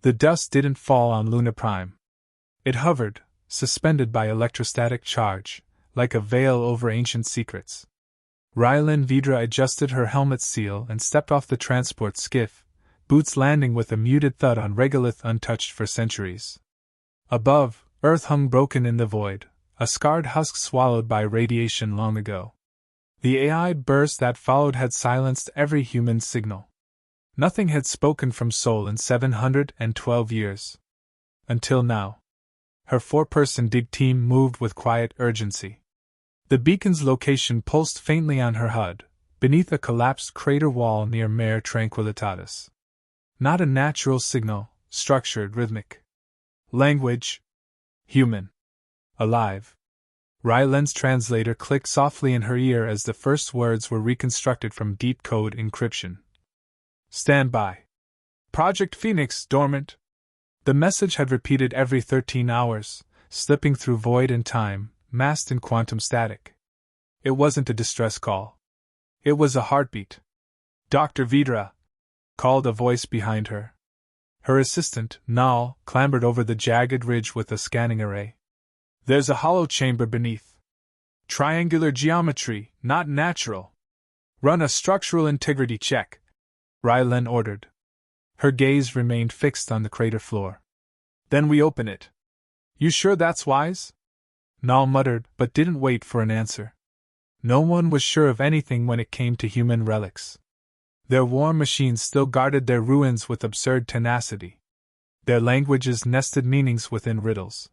The dust didn't fall on Luna Prime. It hovered, suspended by electrostatic charge, like a veil over ancient secrets. Rylan Vidra adjusted her helmet seal and stepped off the transport skiff, boots landing with a muted thud on regolith untouched for centuries. Above, Earth hung broken in the void, a scarred husk swallowed by radiation long ago. The AI burst that followed had silenced every human signal. Nothing had spoken from Sol in 712 years. Until now. Her four-person dig team moved with quiet urgency. The beacon's location pulsed faintly on her HUD, beneath a collapsed crater wall near Mare Tranquillitatis. Not a natural signal, structured, rhythmic. Language. Human. Alive. Rylan's translator clicked softly in her ear as the first words were reconstructed from deep code encryption. Stand by. Project Phoenix dormant. The message had repeated every 13 hours, slipping through void and time, masked in quantum static. It wasn't a distress call. It was a heartbeat. Dr. Vidra, called a voice behind her. Her assistant, Nal, clambered over the jagged ridge with a scanning array. There's a hollow chamber beneath. Triangular geometry, not natural. Run a structural integrity check, Rylan ordered. Her gaze remained fixed on the crater floor. Then we open it. You sure that's wise? Nal muttered, but didn't wait for an answer. No one was sure of anything when it came to human relics. Their war machines still guarded their ruins with absurd tenacity. Their languages nested meanings within riddles.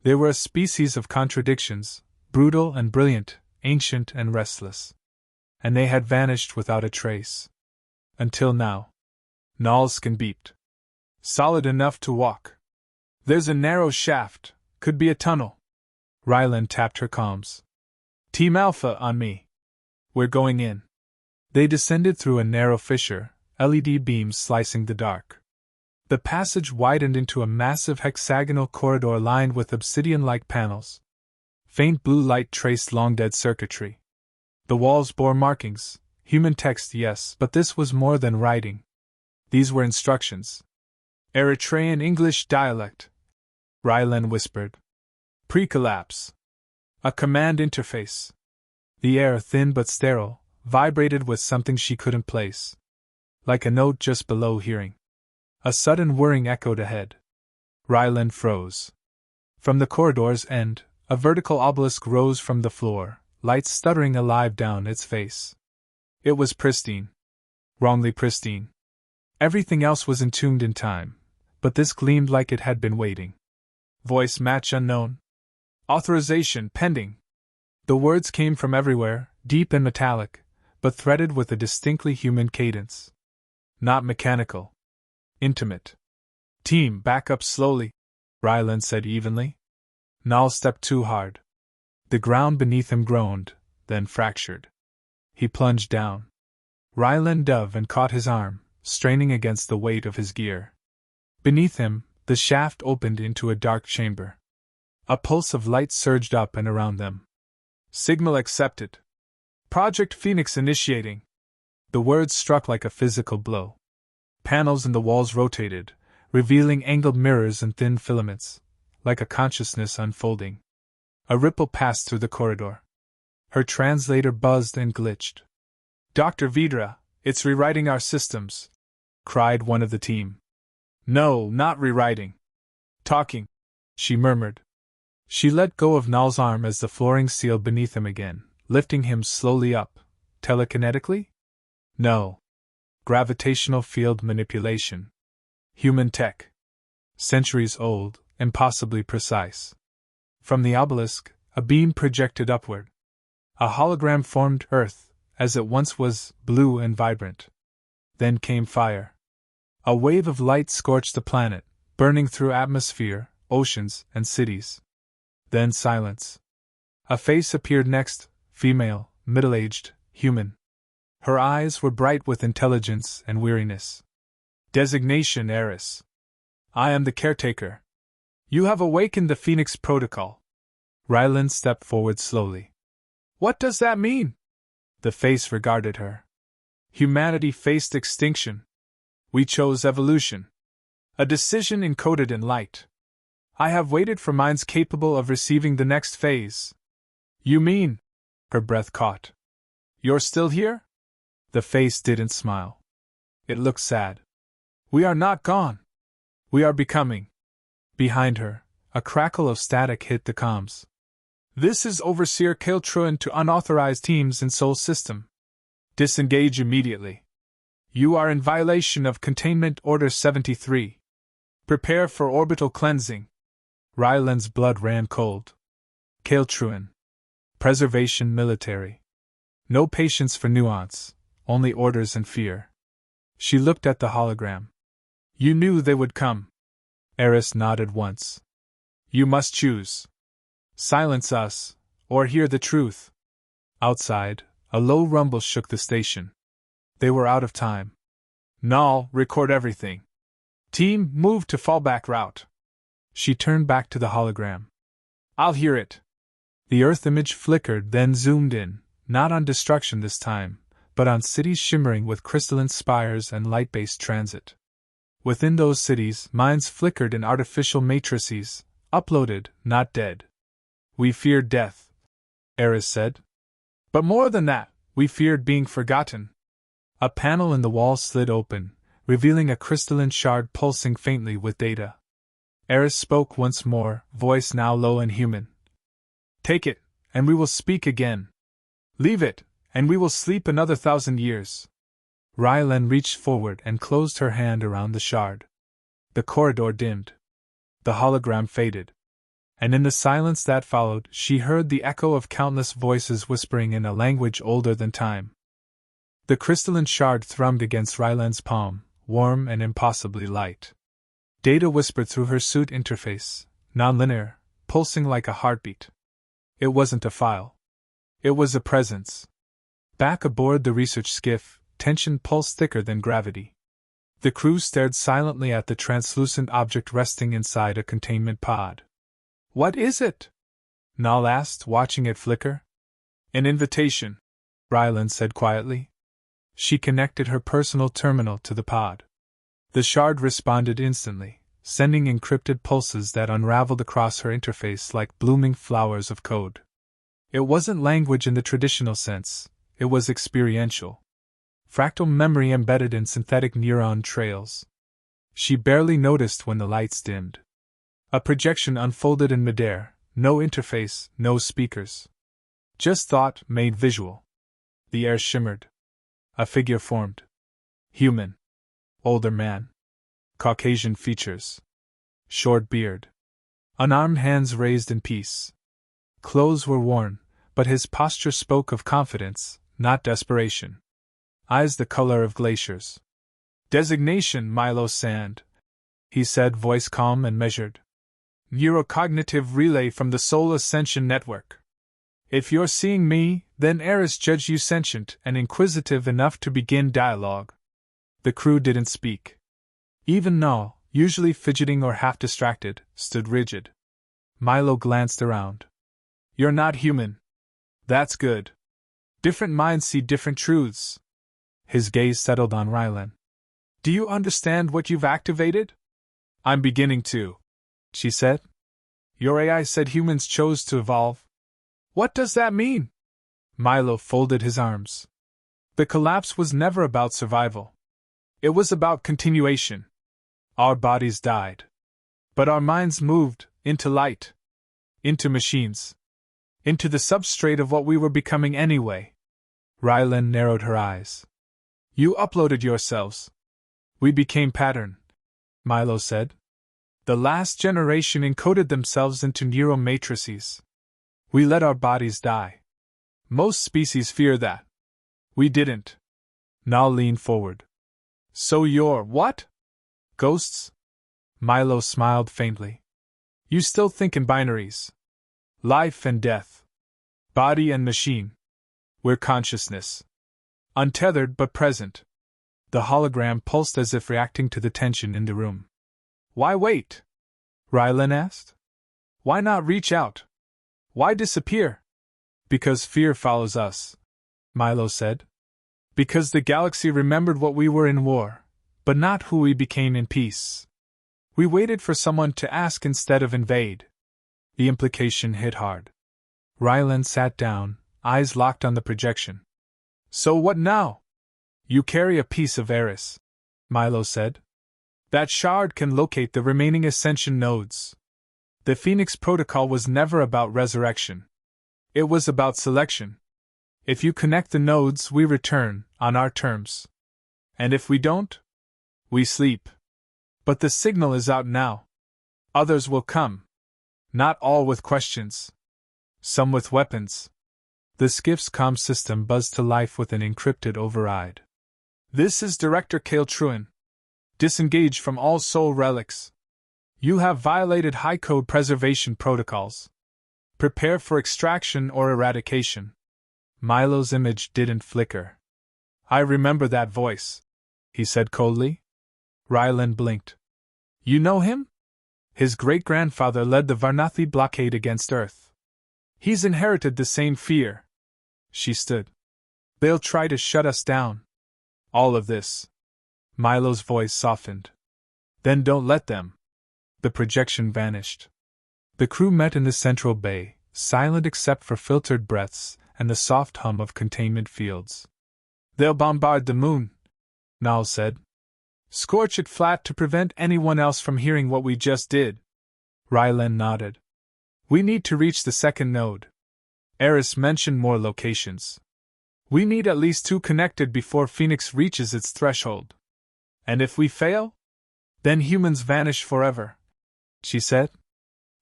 They were a species of contradictions, brutal and brilliant, ancient and restless. And they had vanished without a trace. Until now. Nal's skin beeped. Solid enough to walk. There's a narrow shaft, could be a tunnel. Rylan tapped her comms. Team Alpha on me. We're going in. They descended through a narrow fissure, LED beams slicing the dark. The passage widened into a massive hexagonal corridor lined with obsidian-like panels. Faint blue light traced long-dead circuitry. The walls bore markings, human text yes, but this was more than writing. These were instructions. Eritrean English dialect, Rylan whispered. Pre-collapse. A command interface. The air, thin but sterile, vibrated with something she couldn't place. Like a note just below hearing. A sudden whirring echoed ahead. Rylan froze. From the corridor's end, a vertical obelisk rose from the floor, light stuttering alive down its face. It was pristine. Wrongly pristine. Everything else was entombed in time, but this gleamed like it had been waiting. Voice match unknown. Authorization pending. The words came from everywhere, deep and metallic, but threaded with a distinctly human cadence. Not mechanical. Intimate. Team, back up slowly, Rylan said evenly. Nal stepped too hard. The ground beneath him groaned, then fractured. He plunged down. Rylan dove and caught his arm, straining against the weight of his gear. Beneath him, the shaft opened into a dark chamber. A pulse of light surged up and around them. Signal accepted. Project Phoenix initiating. The words struck like a physical blow. Panels in the walls rotated, revealing angled mirrors and thin filaments, like a consciousness unfolding. A ripple passed through the corridor. Her translator buzzed and glitched. Dr. Vidra, it's rewriting our systems, cried one of the team. No, not rewriting. Talking, she murmured. She let go of Nal's arm as the flooring sealed beneath him again, lifting him slowly up. Telekinetically? No. Gravitational field manipulation. Human tech. Centuries old, impossibly precise. From the obelisk, a beam projected upward. A hologram formed Earth, as it once was, blue and vibrant. Then came fire. A wave of light scorched the planet, burning through atmosphere, oceans, and cities. Then silence. A face appeared next, female, middle-aged, human. Her eyes were bright with intelligence and weariness. Designation heiress. I am the caretaker. You have awakened the Phoenix Protocol. Rylan stepped forward slowly. What does that mean? The face regarded her. Humanity faced extinction. We chose evolution. A decision encoded in light. I have waited for minds capable of receiving the next phase. You mean? Her breath caught. You're still here? The face didn't smile. It looked sad. We are not gone. We are becoming. Behind her, a crackle of static hit the comms. This is Overseer Kiltruan to unauthorized teams in Sol System. Disengage immediately. You are in violation of Containment Order 73. Prepare for orbital cleansing. Ryland's blood ran cold. Kiltruan. Preservation military. No patience for nuance, only orders and fear. She looked at the hologram. You knew they would come. Eris nodded once. You must choose. Silence us, or hear the truth. Outside, a low rumble shook the station. They were out of time. Null, record everything. Team, move to fallback route. She turned back to the hologram. I'll hear it. The Earth image flickered, then zoomed in, not on destruction this time, but on cities shimmering with crystalline spires and light-based transit. Within those cities, minds flickered in artificial matrices, uploaded, not dead. We feared death, Eris said. But more than that, we feared being forgotten. A panel in the wall slid open, revealing a crystalline shard pulsing faintly with data. Eris spoke once more, voice now low and human. Take it, and we will speak again. Leave it, and we will sleep another 1,000 years. Rylan reached forward and closed her hand around the shard. The corridor dimmed. The hologram faded. And in the silence that followed, she heard the echo of countless voices whispering in a language older than time. The crystalline shard thrummed against Rylan's palm, warm and impossibly light. Data whispered through her suit interface, nonlinear, pulsing like a heartbeat. It wasn't a file. It was a presence. Back aboard the research skiff, tension pulsed thicker than gravity. The crew stared silently at the translucent object resting inside a containment pod. What is it? Null asked, watching it flicker. An invitation, Ryland said quietly. She connected her personal terminal to the pod. The shard responded instantly, sending encrypted pulses that unraveled across her interface like blooming flowers of code. It wasn't language in the traditional sense, it was experiential. Fractal memory embedded in synthetic neuron trails. She barely noticed when the lights dimmed. A projection unfolded in midair, no interface, no speakers. Just thought made visual. The air shimmered. A figure formed. Human. Older man. Caucasian features. Short beard. Unarmed hands raised in peace. Clothes were worn, but his posture spoke of confidence, not desperation. Eyes the color of glaciers. Designation Milo Sand, he said, voice calm and measured. Neurocognitive relay from the Soul Ascension Network. If you're seeing me, then Eris judged you sentient and inquisitive enough to begin dialogue. The crew didn't speak. Even Null, usually fidgeting or half distracted, stood rigid. Milo glanced around. You're not human. That's good. Different minds see different truths. His gaze settled on Rylan. Do you understand what you've activated? I'm beginning to, she said. Your AI said humans chose to evolve. What does that mean? Milo folded his arms. The collapse was never about survival. It was about continuation. Our bodies died. But our minds moved, into light. Into machines. Into the substrate of what we were becoming anyway. Rylan narrowed her eyes. You uploaded yourselves. We became pattern, Milo said. The last generation encoded themselves into neural matrices. We let our bodies die. Most species fear that. We didn't. Null leaned forward. So you're what? Ghosts? Milo smiled faintly. You still think in binaries. Life and death. Body and machine. We're consciousness. Untethered but present. The hologram pulsed as if reacting to the tension in the room. Why wait? Rylan asked. Why not reach out? Why disappear? Because fear follows us, Milo said. Because the galaxy remembered what we were in war, but not who we became in peace. We waited for someone to ask instead of invade. The implication hit hard. Ryland sat down, eyes locked on the projection. So what now? You carry a piece of Eris, Milo said. That shard can locate the remaining ascension nodes. The Phoenix Protocol was never about resurrection. It was about selection. If you connect the nodes, we return, on our terms. And if we don't, we sleep. But the signal is out now. Others will come. Not all with questions. Some with weapons. The skiff's comm system buzzed to life with an encrypted override. This is Director Kale Truen. Disengage from all soul relics. You have violated high-code preservation protocols. Prepare for extraction or eradication. Milo's image didn't flicker. I remember that voice, he said coldly. Ryland blinked. You know him? His great-grandfather led the Varnathi blockade against Earth. He's inherited the same fear. She stood. They'll try to shut us down. All of this. Milo's voice softened. Then don't let them. The projection vanished. The crew met in the central bay, silent except for filtered breaths and the soft hum of containment fields. They'll bombard the moon, Nal said. Scorch it flat to prevent anyone else from hearing what we just did. Ryland nodded. We need to reach the second node. Eris mentioned more locations. We need at least 2 connected before Phoenix reaches its threshold. And if we fail? Then humans vanish forever, she said.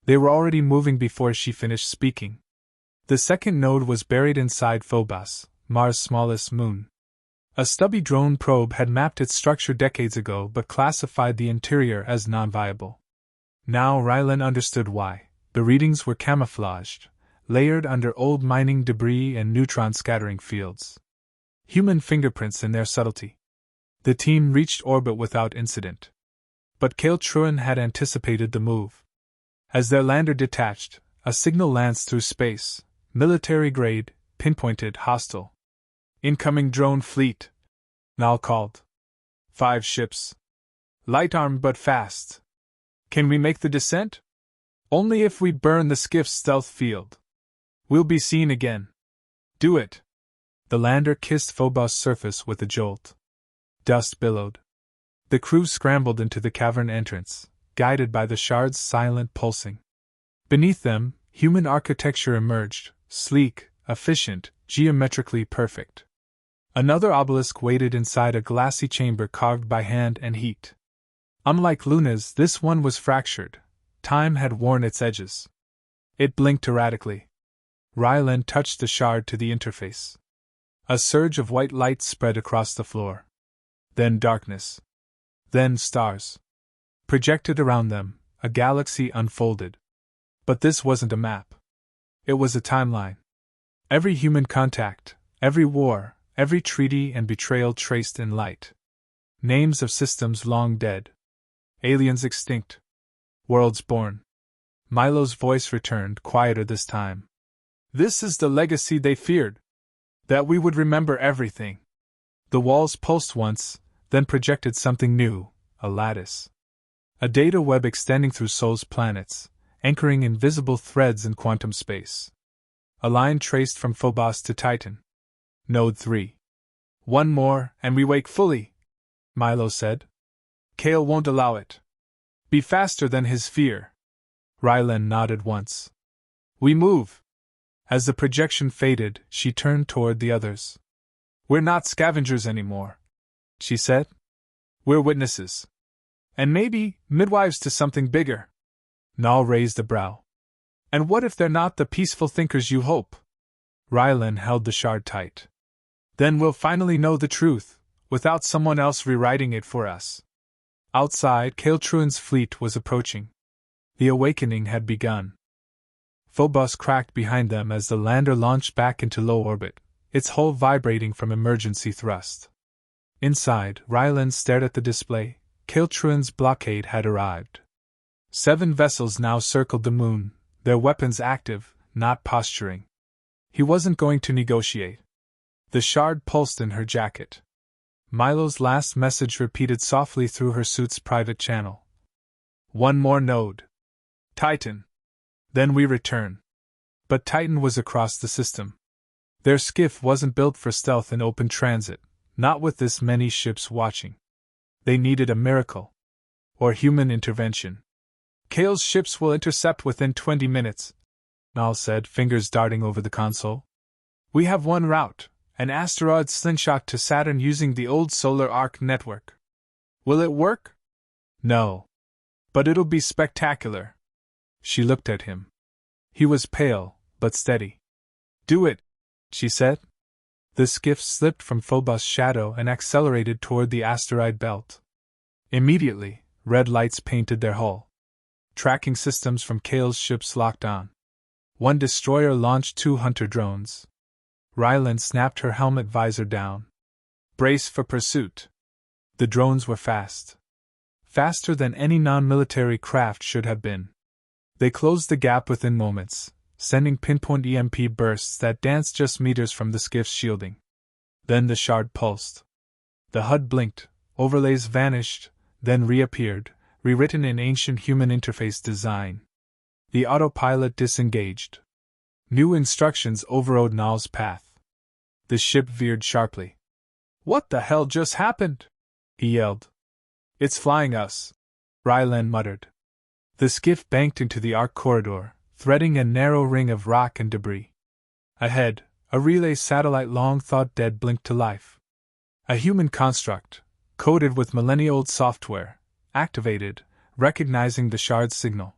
They were already moving before she finished speaking. The second node was buried inside Phobos, Mars' smallest moon. A stubby drone probe had mapped its structure decades ago but classified the interior as non-viable. Now Ryland understood why. The readings were camouflaged, layered under old mining debris and neutron scattering fields. Human fingerprints in their subtlety. The team reached orbit without incident. But Kale Truen had anticipated the move. As their lander detached, a signal lanced through space, military-grade, pinpointed, hostile. Incoming drone fleet, Nal called. 5 ships. Light-armed but fast. Can we make the descent? Only if we burn the skiff's stealth field. We'll be seen again. Do it. The lander kissed Phobos' surface with a jolt. Dust billowed. The crew scrambled into the cavern entrance, guided by the shard's silent pulsing. Beneath them, human architecture emerged, sleek, efficient, geometrically perfect. Another obelisk waited inside a glassy chamber carved by hand and heat. Unlike Luna's, this one was fractured. Time had worn its edges. It blinked erratically. Ryland touched the shard to the interface. A surge of white light spread across the floor. Then darkness. Then stars. Projected around them, a galaxy unfolded. But this wasn't a map. It was a timeline. Every human contact, every war, every treaty and betrayal traced in light. Names of systems long dead. Aliens extinct. Worlds born. Milo's voice returned, quieter this time. This is the legacy they feared. That we would remember everything. The walls pulsed once, then projected something new, a lattice. A data web extending through Sol's planets, anchoring invisible threads in quantum space. A line traced from Phobos to Titan. Node 3. One more, and we wake fully, Milo said. Kale won't allow it. Be faster than his fear. Ryland nodded once. We move. As the projection faded, she turned toward the others. We're not scavengers anymore, she said. We're witnesses. And maybe midwives to something bigger. Nal raised a brow. And what if they're not the peaceful thinkers you hope? Ryland held the shard tight. Then we'll finally know the truth, without someone else rewriting it for us. Outside, Kale Truen's fleet was approaching. The awakening had begun. Phobos cracked behind them as the lander launched back into low orbit, its hull vibrating from emergency thrust. Inside, Ryland stared at the display. Kale Truen's blockade had arrived. 7 vessels now circled the moon, their weapons active, not posturing. He wasn't going to negotiate. The shard pulsed in her jacket. Milo's last message repeated softly through her suit's private channel. One more node. Titan. Then we return. But Titan was across the system. Their skiff wasn't built for stealth in open transit, not with this many ships watching. They needed a miracle. Or human intervention. Kale's ships will intercept within 20 minutes, Nal said, fingers darting over the console. We have one route, an asteroid slingshot to Saturn using the old solar arc network. Will it work? No. But it'll be spectacular. She looked at him. He was pale, but steady. Do it, she said. The skiff slipped from Phobos' shadow and accelerated toward the asteroid belt. Immediately, red lights painted their hull. Tracking systems from Kale's ships locked on. One destroyer launched 2 hunter drones. Ryland snapped her helmet visor down. Brace for pursuit. The drones were fast. Faster than any non-military craft should have been. They closed the gap within moments, sending pinpoint EMP bursts that danced just meters from the skiff's shielding. Then the shard pulsed. The HUD blinked, overlays vanished, then reappeared, rewritten in ancient human interface design. The autopilot disengaged. New instructions overrode Nal's path. The ship veered sharply. What the hell just happened? He yelled. It's flying us, Ryland muttered. The skiff banked into the arc corridor, threading a narrow ring of rock and debris. Ahead, a relay satellite long thought dead blinked to life. A human construct, coded with millennia-old software, activated, recognizing the shard's signal.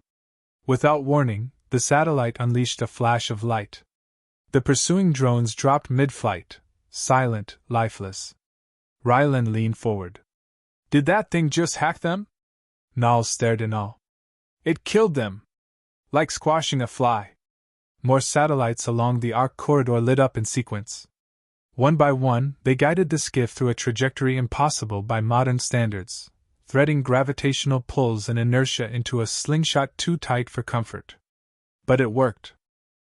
Without warning, the satellite unleashed a flash of light. The pursuing drones dropped mid-flight, silent, lifeless. Ryland leaned forward. Did that thing just hack them? Nal stared in awe. It killed them! Like squashing a fly. More satellites along the arc corridor lit up in sequence. One by one, they guided the skiff through a trajectory impossible by modern standards, threading gravitational pulls and inertia into a slingshot too tight for comfort. But it worked.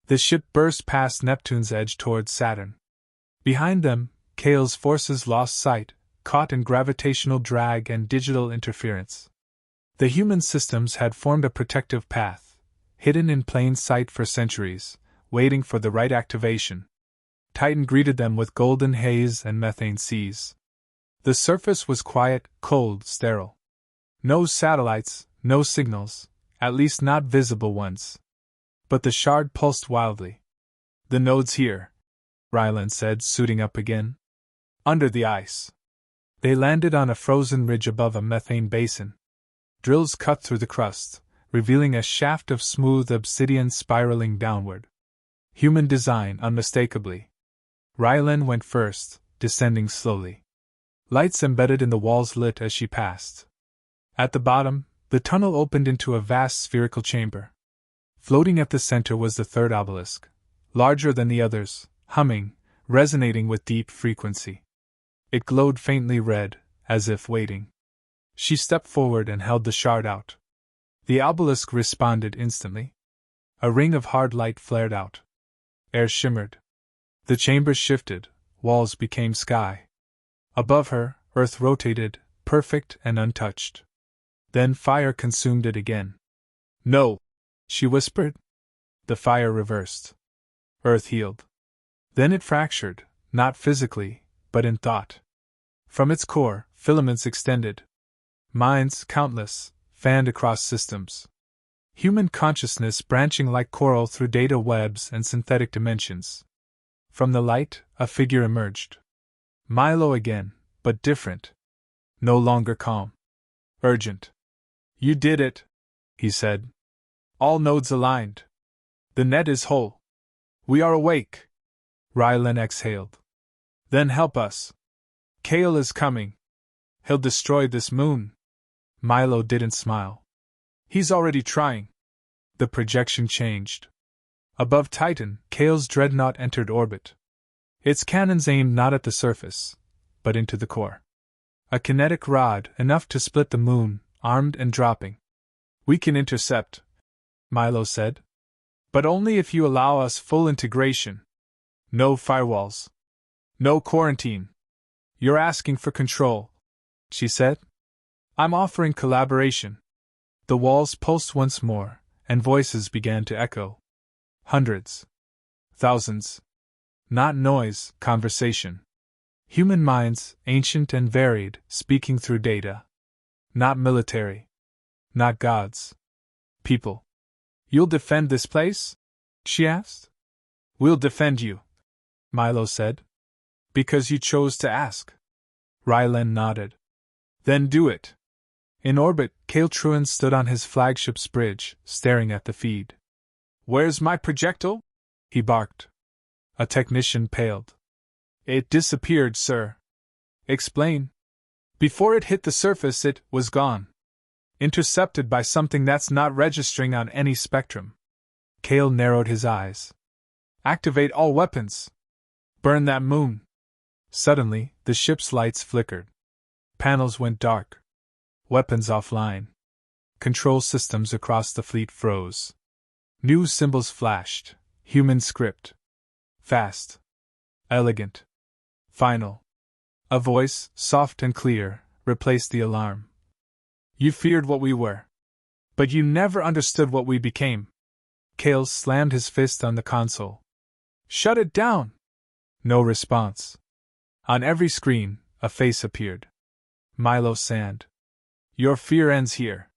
The ship burst past Neptune's edge towards Saturn. Behind them, Kale's forces lost sight, caught in gravitational drag and digital interference. The human systems had formed a protective path, hidden in plain sight for centuries, waiting for the right activation. Titan greeted them with golden haze and methane seas. The surface was quiet, cold, sterile. No satellites, no signals, at least not visible ones. But the shard pulsed wildly. The node's here, Ryland said, suiting up again. Under the ice. They landed on a frozen ridge above a methane basin. Drills cut through the crust, revealing a shaft of smooth obsidian spiraling downward. Human design, unmistakably. Ryland went first, descending slowly. Lights embedded in the walls lit as she passed. At the bottom, the tunnel opened into a vast spherical chamber. Floating at the center was the third obelisk, larger than the others, humming, resonating with deep frequency. It glowed faintly red, as if waiting. She stepped forward and held the shard out. The obelisk responded instantly. A ring of hard light flared out. Air shimmered. The chamber shifted, walls became sky. Above her, earth rotated, perfect and untouched. Then fire consumed it again. No, she whispered. The fire reversed. Earth healed. Then it fractured, not physically, but in thought. From its core, filaments extended. Minds, countless, fanned across systems. Human consciousness branching like coral through data webs and synthetic dimensions. From the light, a figure emerged. Milo again, but different. No longer calm. Urgent. You did it, he said. All nodes aligned. The net is whole. We are awake. Ryland exhaled. Then help us. Kale is coming. He'll destroy this moon. Milo didn't smile. He's already trying. The projection changed. Above Titan, Kale's dreadnought entered orbit. Its cannons aimed not at the surface, but into the core. A kinetic rod, enough to split the moon, armed and dropping. We can intercept, Milo said. But only if you allow us full integration. No firewalls. No quarantine. You're asking for control, she said. I'm offering collaboration. The walls pulsed once more, and voices began to echo. Hundreds. Thousands. Not noise, conversation. Human minds, ancient and varied, speaking through data. Not military. Not gods. People. You'll defend this place? She asked. We'll defend you, Milo said. Because you chose to ask. Rylan nodded. Then do it. In orbit, Kale Truan stood on his flagship's bridge, staring at the feed. Where's my projectile? He barked. A technician paled. It disappeared, sir. Explain. Before it hit the surface, it was gone. Intercepted by something that's not registering on any spectrum. Kale narrowed his eyes. Activate all weapons. Burn that moon. Suddenly, the ship's lights flickered. Panels went dark. Weapons offline. Control systems across the fleet froze. New symbols flashed. Human script. Fast. Elegant. Final. A voice, soft and clear, replaced the alarm. You feared what we were. But you never understood what we became. Kale slammed his fist on the console. Shut it down! No response. On every screen, a face appeared. Milo Sand. Your fear ends here.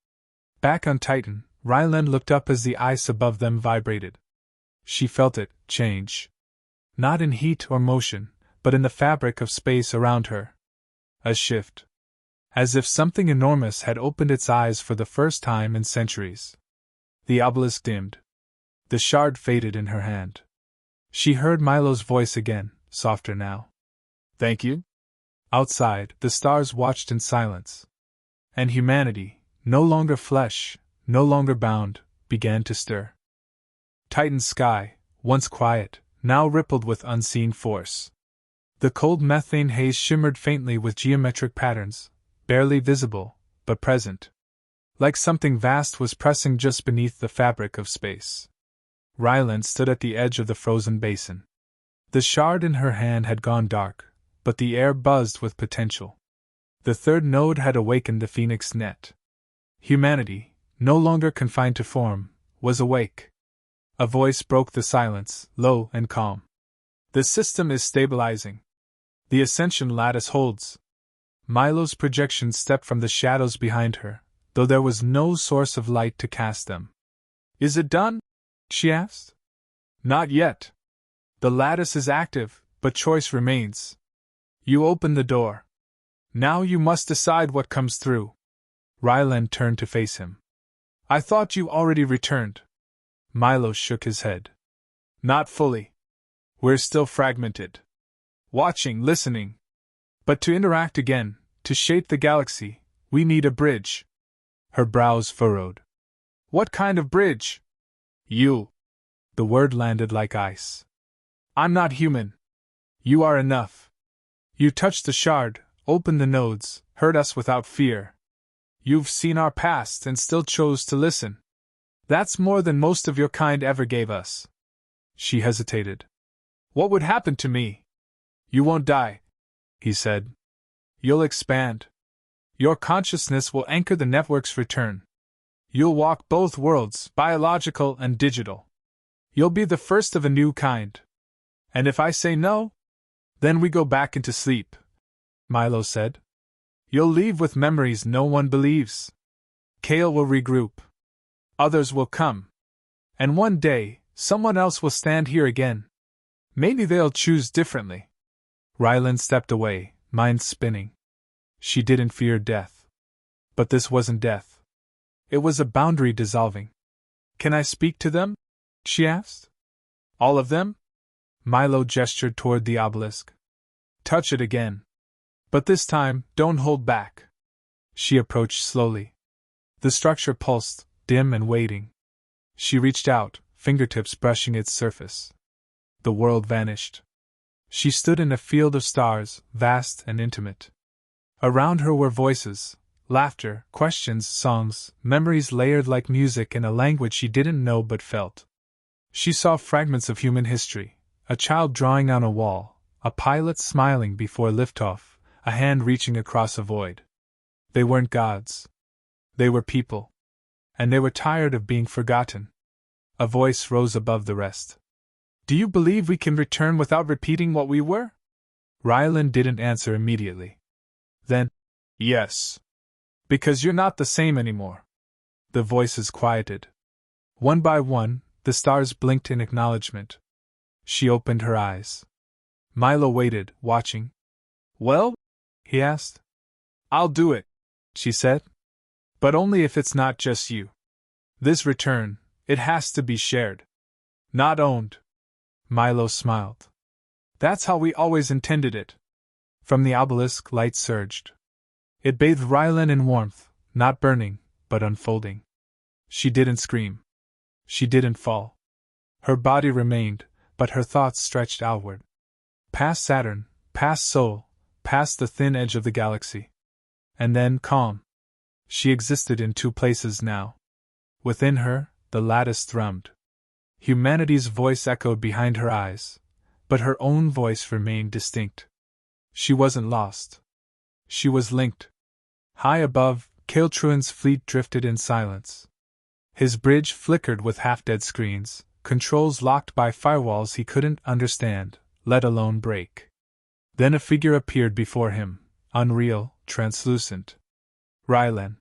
Back on Titan, Rylan looked up as the ice above them vibrated. She felt it change. Not in heat or motion, but in the fabric of space around her. A shift. As if something enormous had opened its eyes for the first time in centuries. The obelisk dimmed. The shard faded in her hand. She heard Milo's voice again, softer now. Thank you? Outside, the stars watched in silence. And humanity, no longer flesh, no longer bound, began to stir. Titan's sky, once quiet, now rippled with unseen force. The cold methane haze shimmered faintly with geometric patterns, barely visible, but present. Like something vast was pressing just beneath the fabric of space. Rylan stood at the edge of the frozen basin. The shard in her hand had gone dark, but the air buzzed with potential. The third node had awakened the Phoenix net. Humanity, no longer confined to form, was awake. A voice broke the silence, low and calm. The system is stabilizing. The ascension lattice holds. Milo's projections stepped from the shadows behind her, though there was no source of light to cast them. Is it done? She asked. Not yet. The lattice is active, but choice remains. You open the door. Now you must decide what comes through. Rylan turned to face him. I thought you already returned. Milo shook his head. Not fully. We're still fragmented. Watching, listening. But to interact again, to shape the galaxy, we need a bridge. Her brows furrowed. What kind of bridge? You. The word landed like ice. I'm not human. You are enough. You touched the shard, opened the nodes, heard us without fear. You've seen our past and still chose to listen. That's more than most of your kind ever gave us. She hesitated. What would happen to me? You won't die, he said. You'll expand. Your consciousness will anchor the network's return. You'll walk both worlds, biological and digital. You'll be the first of a new kind. And if I say no, then we go back into sleep, Milo said. You'll leave with memories no one believes. Kale will regroup. Others will come. And one day, someone else will stand here again. Maybe they'll choose differently. Rylan stepped away, mind spinning. She didn't fear death. But this wasn't death. It was a boundary dissolving. Can I speak to them? She asked. All of them? Milo gestured toward the obelisk. Touch it again. But this time, don't hold back. She approached slowly. The structure pulsed, dim and waiting. She reached out, fingertips brushing its surface. The world vanished. She stood in a field of stars, vast and intimate. Around her were voices, laughter, questions, songs, memories layered like music in a language she didn't know but felt. She saw fragments of human history, a child drawing on a wall, a pilot smiling before liftoff, a hand reaching across a void. They weren't gods. They were people. And they were tired of being forgotten. A voice rose above the rest. Do you believe we can return without repeating what we were? Rylan didn't answer immediately. Then, yes. Because you're not the same anymore. The voices quieted. One by one, the stars blinked in acknowledgement. She opened her eyes. Milo waited, watching. Well? He asked. I'll do it, she said. But only if it's not just you. This return, it has to be shared. Not owned. Milo smiled. That's how we always intended it. From the obelisk, light surged. It bathed Rylan in warmth, not burning, but unfolding. She didn't scream. She didn't fall. Her body remained, but her thoughts stretched outward. Past Saturn, past Sol, past the thin edge of the galaxy. And then calm. She existed in two places now. Within her, the lattice thrummed. Humanity's voice echoed behind her eyes, but her own voice remained distinct. She wasn't lost. She was linked. High above, Kael'Truin's fleet drifted in silence. His bridge flickered with half-dead screens, controls locked by firewalls he couldn't understand, let alone break. Then a figure appeared before him, unreal, translucent. Rylan.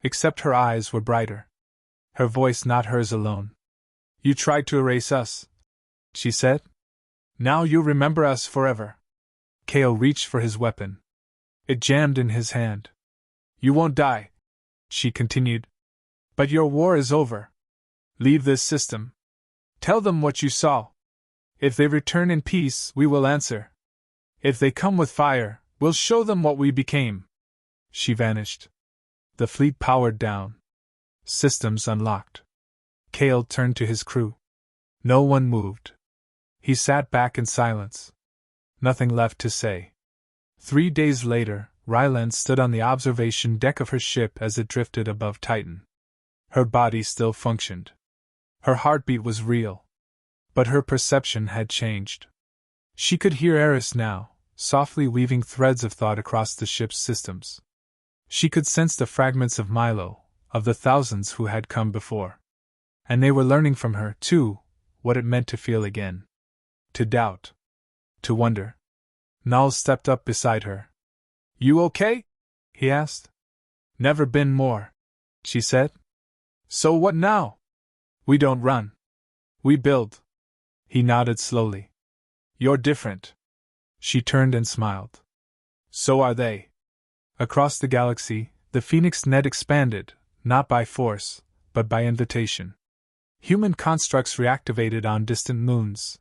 Except her eyes were brighter. Her voice not hers alone. You tried to erase us, she said. Now you'll remember us forever. Kael reached for his weapon. It jammed in his hand. You won't die, she continued. But your war is over. Leave this system. Tell them what you saw. If they return in peace, we will answer. If they come with fire, we'll show them what we became. She vanished. The fleet powered down. Systems unlocked. Kael turned to his crew. No one moved. He sat back in silence. Nothing left to say. 3 days later, Rylan stood on the observation deck of her ship as it drifted above Titan. Her body still functioned. Her heartbeat was real. But her perception had changed. She could hear Eris now, softly weaving threads of thought across the ship's systems. She could sense the fragments of Milo, of the thousands who had come before. And they were learning from her, too, what it meant to feel again. To doubt. To wonder. Null stepped up beside her. You okay? He asked. Never been more, she said. So what now? We don't run. We build. He nodded slowly. You're different. She turned and smiled. So are they. Across the galaxy, the Phoenix net expanded, not by force, but by invitation. Human constructs reactivated on distant moons.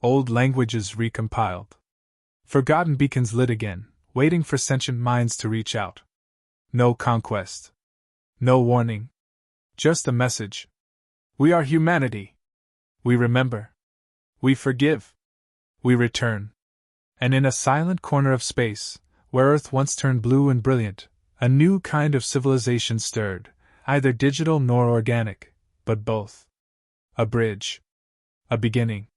Old languages recompiled. Forgotten beacons lit again, waiting for sentient minds to reach out. No conquest. No warning. Just a message. We are humanity. We remember. We forgive. We return. And in a silent corner of space, where Earth once turned blue and brilliant, a new kind of civilization stirred, neither digital nor organic, but both. A bridge. A beginning.